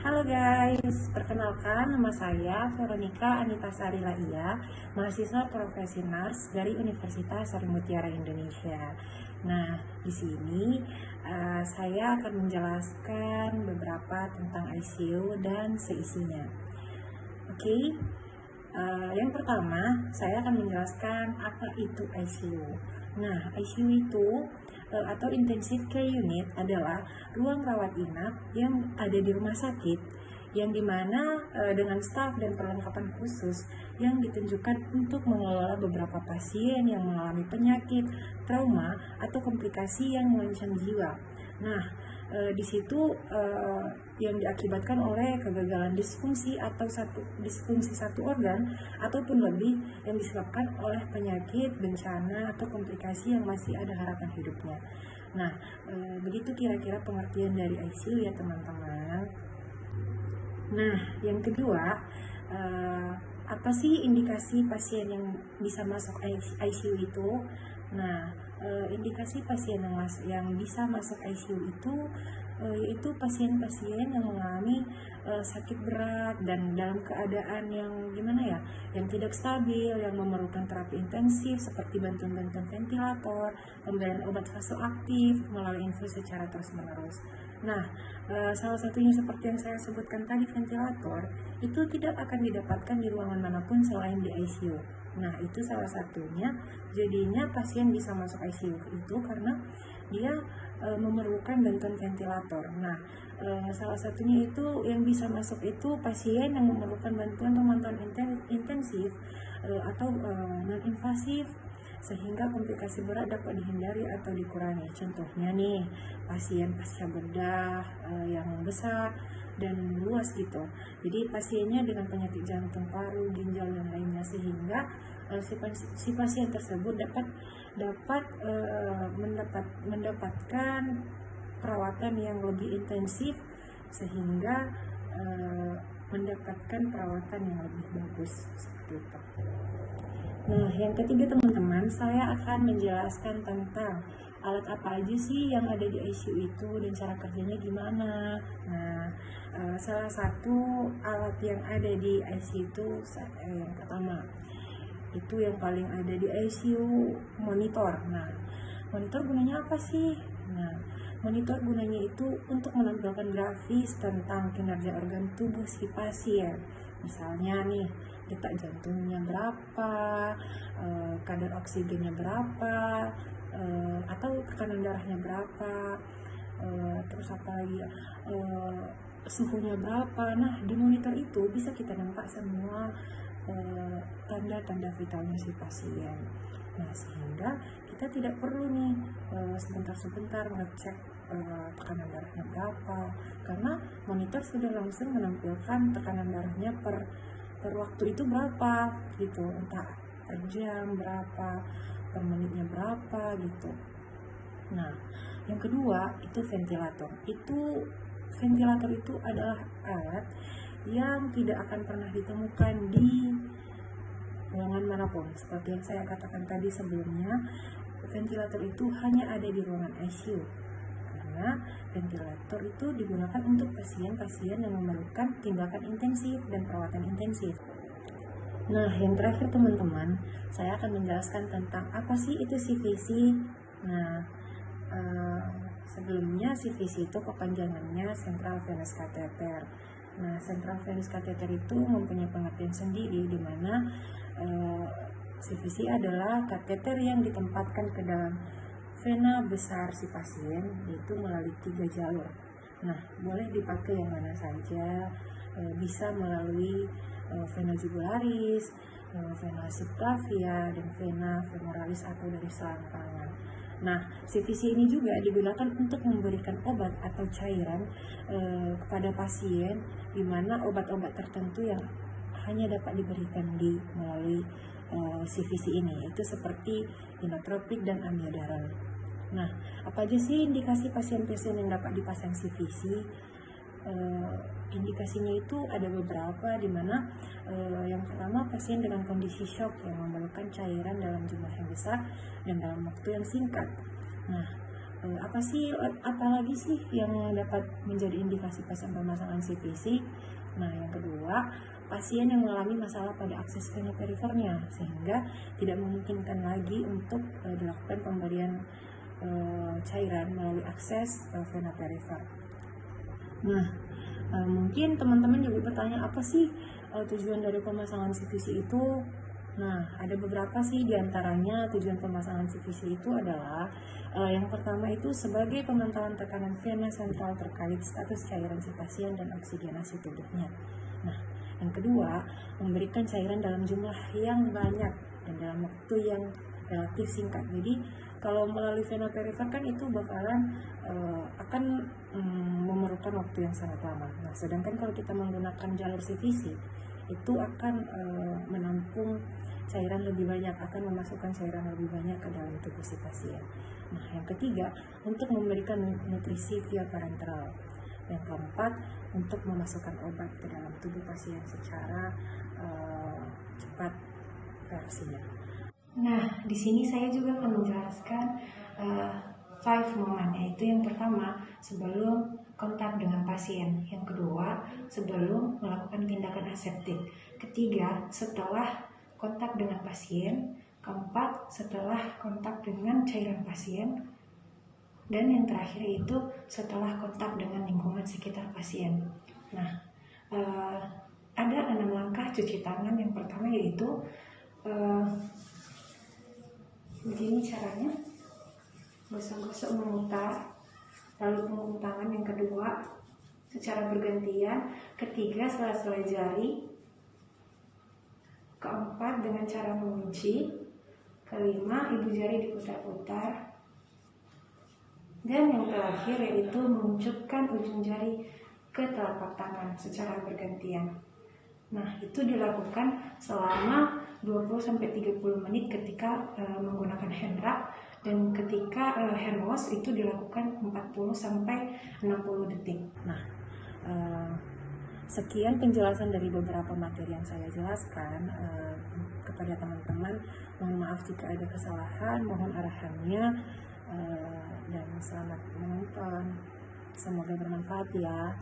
Halo guys, perkenalkan nama saya Veronica Anita Sari Laia, mahasiswa profesi nars dari Universitas Sari Mutiara Indonesia. Nah, di sini saya akan menjelaskan beberapa tentang ICU dan seisinya. Oke, yang pertama saya akan menjelaskan apa itu ICU. Nah, ICU itu atau Intensive Care Unit adalah ruang rawat inap yang ada di rumah sakit yang dimana dengan staf dan perlengkapan khusus yang ditunjukkan untuk mengelola beberapa pasien yang mengalami penyakit, trauma, atau komplikasi yang mengancam jiwa. Nah, di situ yang diakibatkan oleh kegagalan disfungsi atau disfungsi satu organ ataupun lebih yang disebabkan oleh penyakit, bencana, atau komplikasi yang masih ada harapan hidupnya. Nah, begitu kira-kira pengertian dari ICU ya teman-teman. Nah, yang kedua, apa sih indikasi pasien yang bisa masuk ICU itu? Nah, indikasi pasien yang bisa masuk ICU itu yaitu pasien-pasien yang mengalami sakit berat dan dalam keadaan yang gimana ya, yang tidak stabil, yang memerlukan terapi intensif seperti bantuan-bantuan ventilator, pemberian obat vasoaktif melalui infus secara terus-menerus. Nah, salah satunya seperti yang saya sebutkan tadi, ventilator itu tidak akan didapatkan di ruangan manapun selain di ICU. Nah, itu salah satunya. Jadinya pasien bisa masuk ICU itu karena dia memerlukan bantuan ventilator. Nah, salah satunya itu yang bisa masuk itu pasien yang memerlukan bantuan pemantauan intensif atau non-invasif sehingga komplikasi berat dapat dihindari atau dikurangi. Contohnya nih, pasien pasca bedah yang besar dan luas gitu. Jadi pasiennya dengan penyakit jantung, paru, ginjal dan lainnya, sehingga si pasien tersebut dapat mendapatkan perawatan yang lebih intensif sehingga mendapatkan perawatan yang lebih bagus seperti itu. Nah, yang ketiga teman-teman, saya akan menjelaskan tentang alat apa aja sih yang ada di ICU itu dan cara kerjanya gimana. Nah, salah satu alat yang ada di ICU itu yang pertama, itu yang paling ada di ICU, monitor. Nah, monitor gunanya apa sih? Nah, monitor gunanya itu untuk menampilkan grafis tentang kinerja organ tubuh si pasien. Misalnya nih, detak jantungnya berapa, kadar oksigennya berapa, atau tekanan darahnya berapa, terus apa lagi ya, suhunya berapa. Nah, di monitor itu bisa kita nampak semua tanda-tanda vitalnya si pasien. Nah, sehingga kita tidak perlu nih sebentar-sebentar ngecek tekanan darahnya berapa, karena monitor sudah langsung menampilkan tekanan darahnya per waktu itu berapa gitu, entah per jam berapa, per menitnya berapa gitu. Nah, yang kedua itu ventilator. Ventilator itu adalah alat yang tidak akan pernah ditemukan di ruangan manapun. Seperti yang saya katakan tadi sebelumnya, ventilator itu hanya ada di ruangan ICU. Karena ventilator itu digunakan untuk pasien-pasien yang memerlukan tindakan intensif dan perawatan intensif. Nah, yang terakhir teman-teman, saya akan menjelaskan tentang apa sih itu CVC. Nah, sebelumnya CVC itu kepanjangannya Central Venous Catheter. Nah, Central Venous Catheter itu mempunyai pengertian sendiri, di mana CVC adalah kateter yang ditempatkan ke dalam vena besar si pasien, yaitu melalui 3 jalur. Nah, boleh dipakai yang mana saja, bisa melalui vena jugularis, vena subclavia, dan vena femoralis atau dari selangkangan. Nah, CVC ini juga digunakan untuk memberikan obat atau cairan kepada pasien, di mana obat-obat tertentu yang hanya dapat diberikan melalui CVC ini, itu seperti inotropik dan amiodaron. Nah, apa aja sih indikasi pasien-pasien yang dapat dipasang CVC? Indikasinya itu ada beberapa, di mana yang pertama pasien dengan kondisi shock yang memerlukan cairan dalam jumlah yang besar dan dalam waktu yang singkat. Nah, apalagi sih yang dapat menjadi indikasi pasien pemasangan CPC? Nah, yang kedua, pasien yang mengalami masalah pada akses vena perifernya sehingga tidak memungkinkan lagi untuk dilakukan pemberian cairan melalui akses vena perifer. Nah, mungkin teman-teman juga bertanya, apa sih tujuan dari pemasangan CVC itu? Nah, ada beberapa sih diantaranya. Tujuan pemasangan CVC itu adalah yang pertama itu sebagai pemantauan tekanan vena sentral terkait status cairan si pasien dan oksigenasi tubuhnya. Nah, yang kedua, memberikan cairan dalam jumlah yang banyak dan dalam waktu yang relatif singkat. Jadi kalau melalui vena perifer kan itu bakalan akan memerlukan waktu yang sangat lama. Nah, sedangkan kalau kita menggunakan jalur CVC itu akan menampung cairan lebih banyak, akan memasukkan cairan lebih banyak ke dalam tubuh si pasien. Nah, yang ketiga, untuk memberikan nutrisi via parenteral. Yang keempat, untuk memasukkan obat ke dalam tubuh pasien secara cepat reaksinya. Nah, di sini saya juga akan menjelaskan 5 moment, yaitu yang pertama sebelum kontak dengan pasien, yang kedua sebelum melakukan tindakan aseptik, ketiga setelah kontak dengan pasien, keempat setelah kontak dengan cairan pasien, dan yang terakhir itu setelah kontak dengan lingkungan sekitar pasien. Nah, ada 6 langkah cuci tangan. Yang pertama yaitu begini caranya, gosok-gosok memutar, lalu pengumum tangan. Yang kedua secara bergantian, ketiga sela-sela jari, keempat dengan cara mengunci, kelima ibu jari diputar-putar, dan yang terakhir yaitu menguncupkan ujung jari ke telapak tangan secara bergantian. Nah, itu dilakukan selama 20-30 menit ketika menggunakan hand rub, dan ketika hand wash itu dilakukan 40-60 detik. Nah, sekian penjelasan dari beberapa materi yang saya jelaskan kepada teman-teman. Mohon maaf jika ada kesalahan, mohon arahannya, dan selamat menonton. Semoga bermanfaat ya.